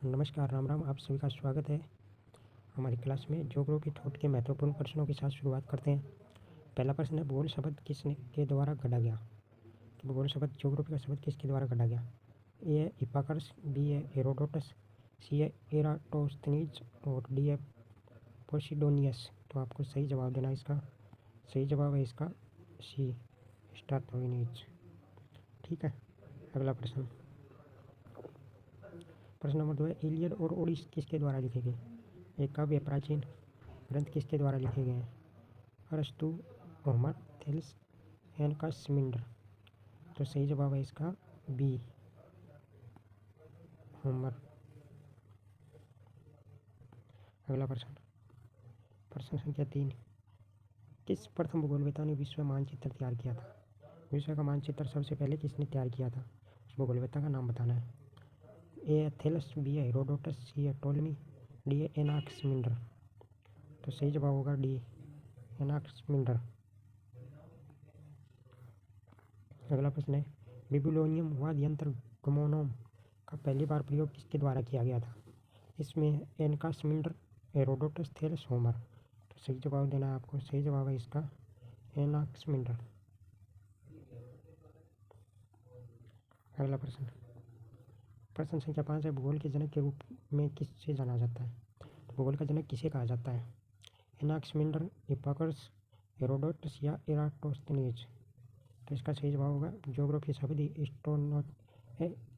नमस्कार, राम राम। आप सभी का स्वागत है हमारी क्लास में। ज्योग्राफी थॉट के महत्वपूर्ण प्रश्नों के साथ शुरुआत करते हैं। पहला प्रश्न है, भूगोल शब्द किसने के द्वारा गढ़ा गया? तो भूगोल शब्द, ज्योग्राफी का शब्द किसके द्वारा गढ़ा गया? ए है हिप्पार्कस, बी है हेरोडोटस, सी है एराटोस्थनीज और डी है पोसिडोनियस। तो आपको सही जवाब देना है इसका। सही जवाब है इसका सी, स्ट्रैथोनिज। ठीक है। अगला प्रश्न, प्रश्न नंबर 2 है, इलियड और ओडिसी किसके द्वारा लिखे गए? एक काव्य प्राचीन ग्रंथ किसके द्वारा लिखे गए हैं? अरस्तु, होमर, थेल्स, एनकास्मिंडर। तो सही जवाब है इसका बी, होमर। अगला प्रश्न, प्रश्न संख्या 3, किस प्रथम भूगोलवेत्ता ने विश्व मानचित्र तैयार किया था? विश्व का मानचित्र सबसे पहले किसने तैयार किया था? उस भूगोलवेत्ता का नाम बताना है। ए है थेलस, बी है हेरोडोटस, सी है टोलेमी, डी है एनाक्समिंडर। तो सही जवाब होगा डी, एनाक्समिंडर। अगला प्रश्न है, बेबीलोनियन वाद्य यंत्र गमोनोम का पहली बार प्रयोग किसके द्वारा किया गया था? इसमें एनकास्मिंडर, हेरोडोटस, थेलस, होमर। तो सही जवाब देना है आपको। सही जवाब है इसका एनाक्समिंडर। अगला प्रश्न, प्रश्न संख्या 5 है, भूगोल के जनक के रूप में किससे जाना जाता है? तो भूगोल का जनक किसे कहा जाता है? एनाक्समिंडर, हिप्पार्कस, हेरोडोटस या एराटोस्थनीज। तो इसका सही जवाब होगा ज्योग्राफी शब्द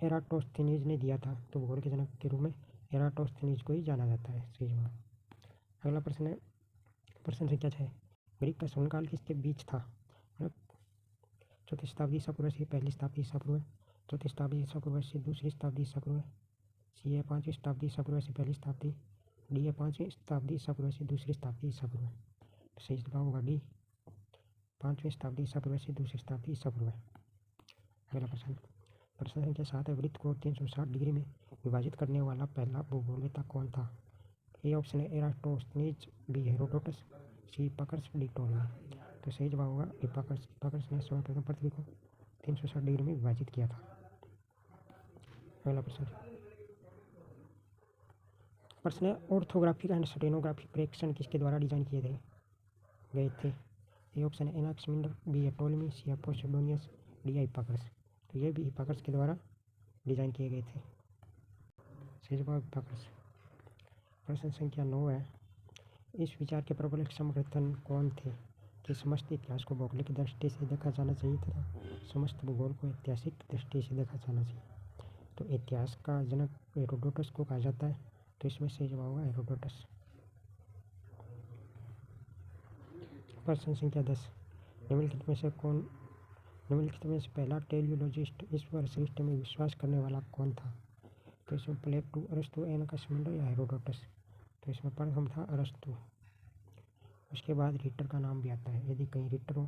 एराटोस्थनीज ने दिया था। तो भूगोल के जनक के रूप में एराटोस्थनीज को ही जाना जाता है। सही जवाब। अगला प्रश्न है, प्रश्न संख्या 6, ग्रीक का स्वर्णकाल किसके बीच था? चौथी शताब्दी ईसा पूर्व से पहली शताब्दी ईसा पूर्व, चौथी शताब्दी ईसा पूर्व से दूसरी शताब्दी ईसा पूर्व, सी है 5वीं शताब्दी ईसा पूर्व से पहली शताब्दी, डी है 5वीं शताब्दी ईसा पूर्व से दूसरी शताब्दी ईसा पूर्व। तो सही जवाब होगा डी, 5वीं शताब्दी ईसा पूर्व से दूसरी शताब्दी ईसा पूर्व। अगला प्रश्न, प्रश्न संख्या 7 है, वृत्त को 360 डिग्री में विभाजित करने वाला पहला भूगोलवेत्ता कौन था? ए ऑप्शन है एराटोस्थनीज, बी हेरोडोटस, सी हिप्पार्कस, डी टोलेमी। तो सही जवाब होगा हिप्पार्कस। हिप्पार्कस ने सर्वप्रथम पृथ्वी को 360 डिग्री में विभाजित किया था। अगला प्रश्न, प्रश्न है, ऑर्थोग्राफिक एंड स्टेनोग्राफिक प्रेक्षण किसके द्वारा डिजाइन किए गए थे? ए ऑप्शन है एनाक्समिंडर, बी है टोलेमी, सी है पोसिडोनियस, डी है हिप्पार्कस। तो ये भी हिप्पार्कस के द्वारा डिजाइन किए गए थे। सही जवाब हिप्पार्कस। प्रश्न संख्या 9 है, इस विचार के प्रबल समर्थन कौन थे कि समस्त इतिहास को भौगोलिक दृष्टि से देखा जाना चाहिए तथा समस्त भूगोल को ऐतिहासिक दृष्टि से देखा जाना चाहिए? तो इतिहास का जनक हेरोडोटस को कहा जाता है। तो इसमें सही जवाब होगा हेरोडोटस। प्रश्न संख्या 10, निम्नलिखित में से पहला टेलियोलॉजिस्ट ईश्वर सृष्टि में विश्वास करने वाला कौन था? तो इसमें प्लेटो, अरस्तु, एनाक्सिमेंडर या हेरोडोटस। तो इसमें प्रथम था अरस्तु। उसके बाद रिटर का नाम भी आता है। यदि कहीं रिटर हो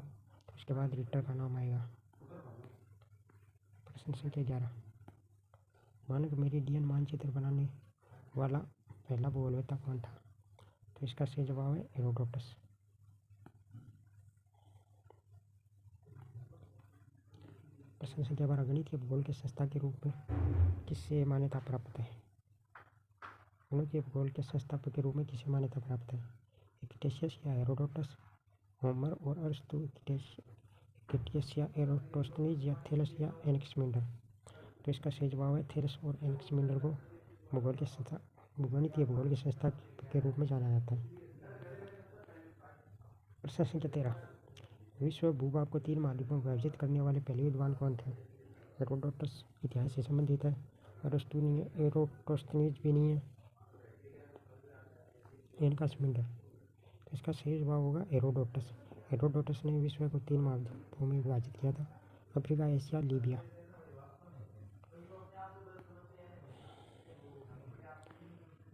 तो उसके बाद रिटर का नाम आएगा। प्रश्न संख्या 11, मानक मेरिडियन मानचित्र बनाने वाला पहला भूगोलवेत्ता कौन था? तो इसका सही जवाब है हेरोडोटस। प्रश्न संख्या 12, गणितीय भूगोल के संस्था के रूप में किससे मान्यता प्राप्त है? गणितीय भूगोल के संस्थापक के रूप में किसे मान्यता प्राप्त है? इक्टेशियस या हेरोडोटस, होमर और अरस्तु, इक्टेशियस या एराटोस्थनीज या थेलस या एनाक्सिमेंडर। तो इसका सही जवाब है थेलस और एनाक्सिमेंडर को गणितीय भूगोल की संस्था के रूप में जाना जाता है। प्रश्न संख्या 13, विश्व भूभाग को 3 महाद्वीपों में विभाजित करने वाले पहले विद्वान कौन थे? हेरोडोटस इतिहास से संबंधित है, अरस्तु नहीं है, एराटोस्थनीज भी नहीं है, एनाक्सिमेंडर। तो इसका सही जवाब होगा हेरोडोटस। हेरोडोटस ने विश्व को 3 महाद्वीपों में विभाजित किया था, अफ्रीका, एशिया, लीबिया।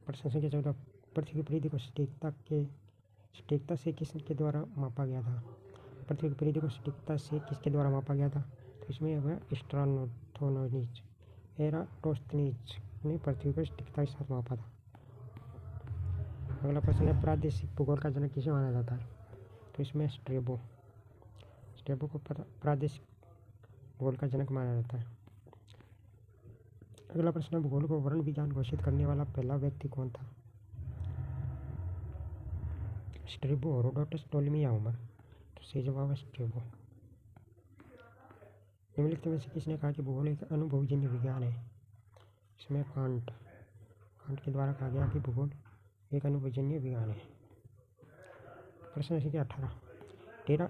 प्रश्न संख्या 14, पृथ्वी की परिधि को सटीकता से किसके द्वारा मापा गया था? पृथ्वी की परिधि को सटीकता से किसके द्वारा मापा गया था? तो इसमें होगा स्ट्रैथोनीज। एराटोस्थनीज ने पृथ्वी को सटीकता के साथ मापा था। अगला प्रश्न है, प्रादेशिक भूगोल का जनक किसे माना जाता है? तो इसमें स्ट्रेबो को प्रादेशिक भूगोल का जनक माना जाता है। अगला प्रश्न, भूगोल को वर्ण विज्ञान घोषित करने वाला पहला व्यक्ति कौन था? स्ट्रैबो, हेरोडोटस, टोलेमी या होमर? तो सही जवाब है स्ट्रैबो। निम्नलिखित में से किसने कहा कि भूगोल एक अनुभवजन्य विज्ञान है? इसमें कांट के द्वारा कहा गया कि भूगोल एक अनुभवजन्य विज्ञान है। प्रश्न संख्या 18, टेरा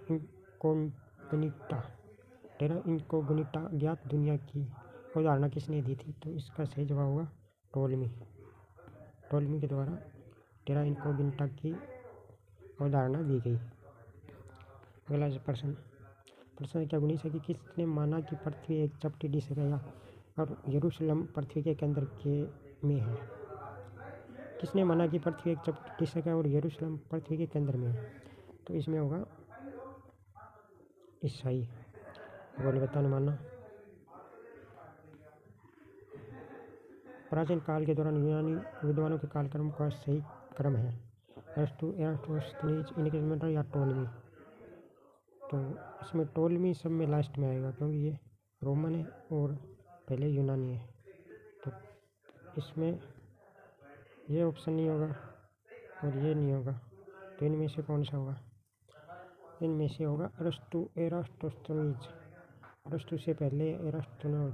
इनकोग्निटा ज्ञात दुनिया की अवधारणा किसने दी थी? तो इसका सही जवाब होगा टोलेमी के द्वारा टेरा इनकोग्निटा की अवधारणा दी गई। अगला प्रश्न संख्या 19 है कि किसने माना कि पृथ्वी एक चपटी डिश है और यरूशलेम पृथ्वी के केंद्र में है? किसने माना कि पृथ्वी एक चपटी डिश है और यरूशलेम पृथ्वी के केंद्र में है? तो इसमें होगा ईसाई भूगोलवेत्ता ने माना। प्राचीन काल के दौरान यूनानी विद्वानों के कालक्रम का सही क्रम है अरस्तु, एरास्टोस्थेनीज, एनकिमेंडर या टोलेमी? तो इसमें टोलेमी सब में लास्ट में आएगा क्योंकि ये रोमन है और पहले यूनानी है। तो इसमें ये ऑप्शन नहीं होगा और ये नहीं होगा। तो इनमें से कौन सा होगा? इनमें से होगा अरस्तु, एरास्टोस्थेनीज। अरस्तु से पहले एरास्टोनोज,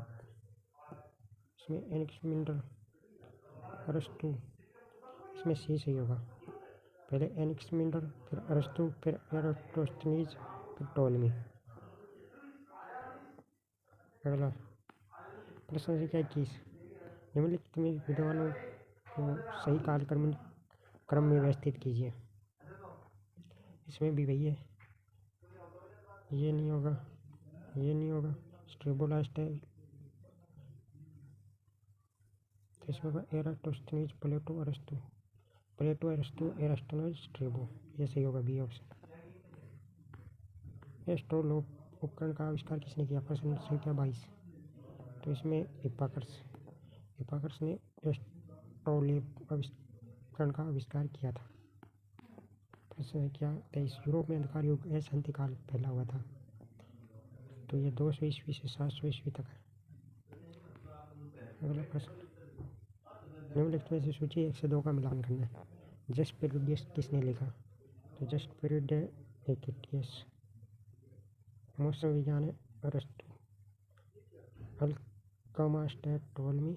इसमें एनकिमेंडर, अरस्तु, इसमें सी सही होगा। पहले एनकिमेंडर, फिर अरस्तु, फिर एरास्टोस्थेनीज, फिर टोलेमी। अगला प्रश्न संख्या 21, निम्नलिखित में विद्वानों को सही क्रम में व्यवस्थित कीजिए। इसमें भी वही है, ये नहीं होगा, ये नहीं होगा, स्ट्रैबो लास्ट है। तो इसमें होगा एरास्टोस्थेनीज, प्लेटो, अरस्तु, एरास्टोनोज, स्ट्रैबो। ये सही होगा बी ऑप्शन। एस्ट्रोलोप उपकरण का आविष्कार किसने किया? प्रश्न संख्या 22, तो इसमें हिप्पार्कस ने एस्ट्रोलेप उपकरण का आविष्कार किया था। प्रश्न संख्या 23, यूरोप में अंधकार युग शांतिकाल फैला हुआ था? तो ये 200 ईस्वी से 700 ईस्वी तक है। अगला प्रश्न, निम्नलिखित में से सूची 1 से 2 का मिलान करना है। जस्ट पीरियड किसने लिखा? तो जस्ट पीरियड एकेटियस। मौसम विज्ञान है अरस्तु। अल्कमा स्टैट टोलेमी।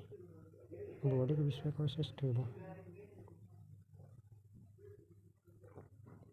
भौगोलिक विश्वकोश स्ट्रैबो।